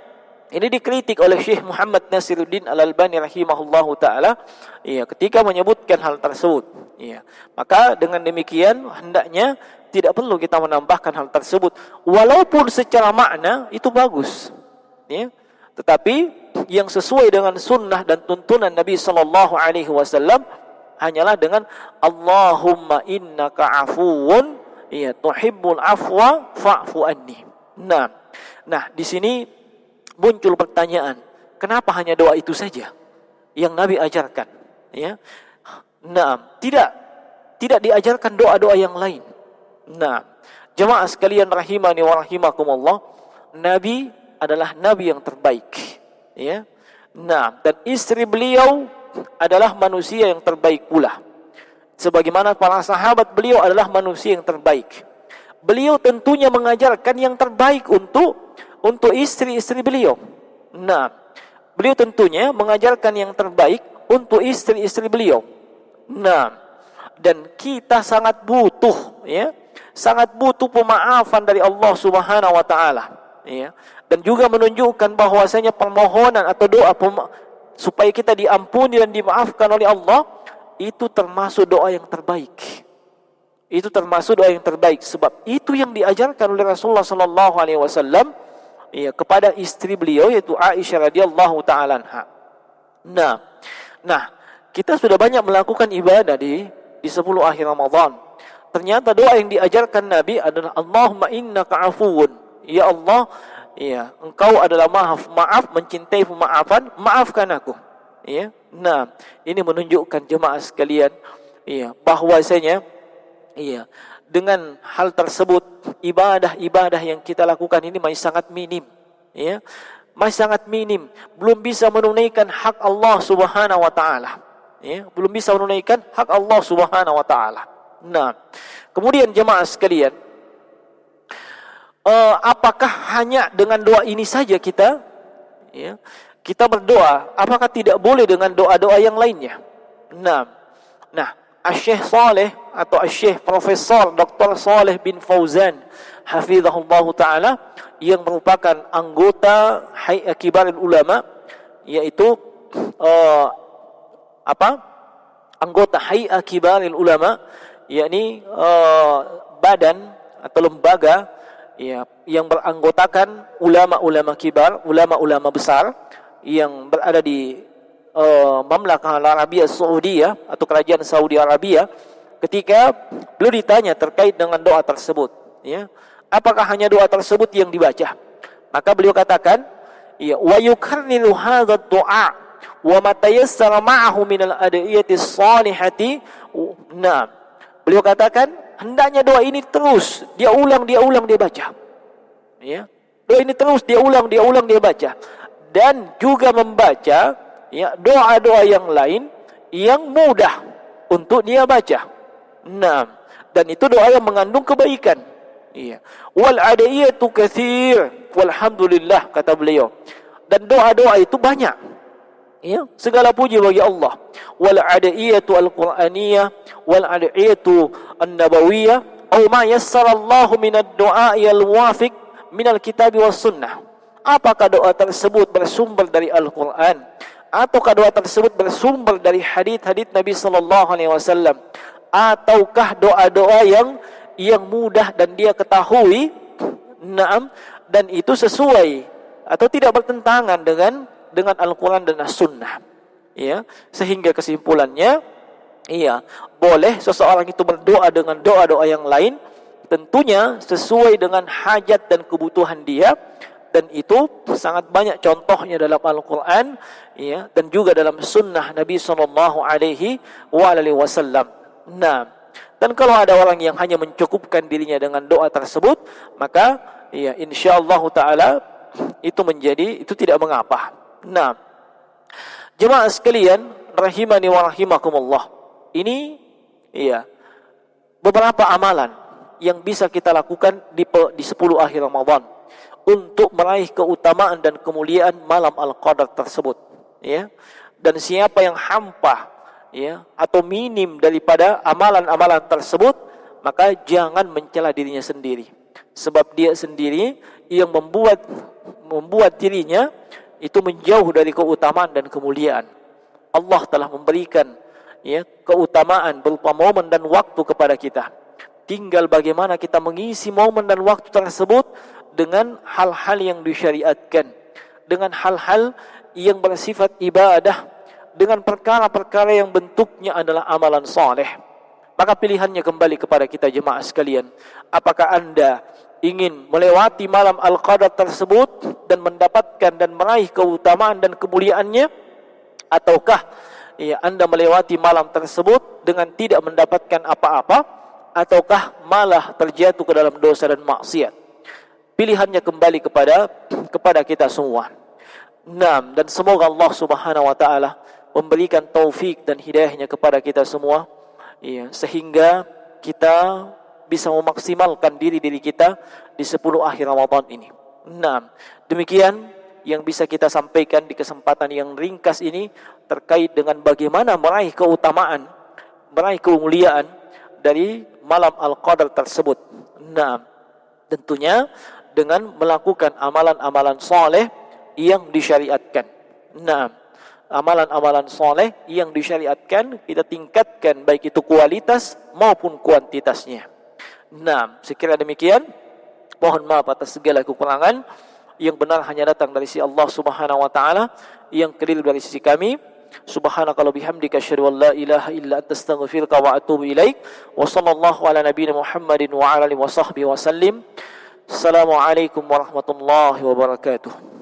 ini dikritik oleh Syekh Muhammad Nasiruddin Al-Albani rahimahullahu taala, ya, ketika menyebutkan hal tersebut. Ya, maka dengan demikian hendaknya tidak perlu kita menambahkan hal tersebut, walaupun secara makna itu bagus, ya, tetapi yang sesuai dengan sunnah dan tuntunan Nabi sallallahu alaihi wasallam hanyalah dengan Allahumma innaka afuwun, ya, tuhibbul afwa fa'fu anni. Nah, di sini muncul pertanyaan, kenapa hanya doa itu saja yang Nabi ajarkan? Ya, nah, tidak diajarkan doa-doa yang lain. Nah, jemaah sekalian rahimani wa rahimakumullah, Nabi adalah Nabi yang terbaik. Ya, nah, dan istri beliau adalah manusia yang terbaik pula. Sebagaimana para sahabat beliau adalah manusia yang terbaik. Beliau tentunya mengajarkan yang terbaik untuk istri-istri beliau. Nah, beliau tentunya mengajarkan yang terbaik untuk istri-istri beliau. Nah, dan kita sangat butuh, ya, sangat butuh pemaafan dari Allah Subhanahu wa taala, ya. Dan juga menunjukkan bahwasanya permohonan atau doa supaya kita diampuni dan dimaafkan oleh Allah, itu termasuk doa yang terbaik. Itu termasuk doa yang terbaik, sebab itu yang diajarkan oleh Rasulullah sallallahu alaihi wasallam, ya, kepada istri beliau yaitu Aisyah radhiyallahu taala anha. Nah, nah, kita sudah banyak melakukan ibadah di 10 akhir Ramadan. Ternyata doa yang diajarkan Nabi adalah Allahumma innaka afuwun. Ya Allah, ya, Engkau adalah maaf, mencintai pemaafan, maafkan aku. Ya. Nah, ini menunjukkan jemaah sekalian, ya, bahwasanya, ya, dengan hal tersebut ibadah-ibadah yang kita lakukan ini masih sangat minim, ya. Masih sangat minim, belum bisa menunaikan hak Allah Subhanahu wa taala. Ya, belum bisa menunaikan hak Allah Subhanahu wa taala. Nah, kemudian jemaah sekalian, apakah hanya dengan doa ini saja kita, ya, kita berdoa? Apakah tidak boleh dengan doa-doa yang lainnya? Nah, Asy-Syaikh Shalih atau Asy-Syaikh Profesor Dr. Shalih bin Fauzan hafizahullahu taala, yang merupakan anggota Hay'ah Kibarul Ulama, yaitu anggota Hay'ah Kibarul Ulama, yakni badan atau lembaga, ya, yang beranggotakan ulama-ulama kibar, ulama-ulama besar yang berada di Mamlakah Al-Arabiyah Saudiyah atau Kerajaan Saudi Arabia. Ketika beliau ditanya terkait dengan doa tersebut, ya, apakah hanya doa tersebut yang dibaca? Maka beliau katakan, ya, wa yukarriru hadzal du'a wa ma tayassara ma'ahu minal adiyati shalihati. Nah, beliau katakan hendaknya doa ini terus dia ulang dia baca. Ya, doa ini terus dia ulang dia baca, dan juga membaca, ya, doa-doa yang lain yang mudah untuk dia baca. Nah, dan itu doa yang mengandung kebaikan. Iya. Wal adiyatu katsir walhamdulillah, kata beliau. Dan doa-doa itu banyak. Ya, segala puji bagi Allah. Wal adiyatu al-Qur'aniyah wal adiyatu an-nabawiyah aw ma yassara Allah min ad-du'a al-muwafiq min al-kitab was sunnah. Apakah doa tersebut bersumber dari Al-Qur'an ataukah doa tersebut bersumber dari hadits-hadits Nabi sallallahu alaihi wasallam, ataukah doa-doa yang mudah dan dia ketahui, naam, dan itu sesuai atau tidak bertentangan dengan Al-Quran dan As-Sunnah, ya, sehingga kesimpulannya, iya, boleh seseorang itu berdoa dengan doa-doa yang lain, tentunya sesuai dengan hajat dan kebutuhan dia, dan itu sangat banyak contohnya dalam Al-Quran, ya, dan juga dalam Sunnah Nabi Sallallahu Alaihi Wasallam. Nah, dan kalau ada orang yang hanya mencukupkan dirinya dengan doa tersebut, maka, ya, insyaallah taala itu tidak mengapa. Nah, jemaah sekalian rahimani wa rahimakumullah, ini, ya, beberapa amalan yang bisa kita lakukan di 10 akhir Ramadan untuk meraih keutamaan dan kemuliaan malam Al-Qadar tersebut, ya. Dan siapa yang hampa, ya, atau minim daripada amalan-amalan tersebut, maka jangan mencela dirinya sendiri, sebab dia sendiri yang membuat dirinya itu menjauh dari keutamaan dan kemuliaan. Allah telah memberikan, ya, keutamaan berupa momen dan waktu kepada kita. Tinggal bagaimana kita mengisi momen dan waktu tersebut dengan hal-hal yang disyariatkan, dengan hal-hal yang bersifat ibadah, dengan perkara-perkara yang bentuknya adalah amalan saleh. Maka pilihannya kembali kepada kita jemaah sekalian. Apakah Anda ingin melewati malam Al-Qadar tersebut dan mendapatkan dan meraih keutamaan dan kemuliaannya, ataukah, ya, Anda melewati malam tersebut dengan tidak mendapatkan apa-apa, ataukah malah terjatuh ke dalam dosa dan maksiat? Pilihannya kembali kepada kita semua. Nah, dan semoga Allah Subhanahu wa taala memberikan taufik dan hidayahnya kepada kita semua, ya, sehingga kita bisa memaksimalkan diri kita di 10 akhir Ramadan ini. Nah, demikian yang bisa kita sampaikan di kesempatan yang ringkas ini terkait dengan bagaimana meraih keutamaan, meraih kemuliaan dari malam Al-Qadar tersebut. Nah, tentunya dengan melakukan amalan-amalan saleh yang disyariatkan. Nah, amalan-amalan soleh yang disyariatkan kita tingkatkan, baik itu kualitas maupun kuantitasnya. Nah, sekira demikian. Mohon maaf atas segala kekurangan. Yang benar hanya datang dari sisi Allah Subhanahu wa taala, yang keliru dari sisi kami. Subhanaka wa bihamdika asyhadu an la ilaha illa anta astaghfiruka wa atubu ilaik. Wa sallallahu ala nabiyyina Muhammadin wa ala alihi wa sahbihi wa sallim. Assalamualaikum warahmatullahi wabarakatuh.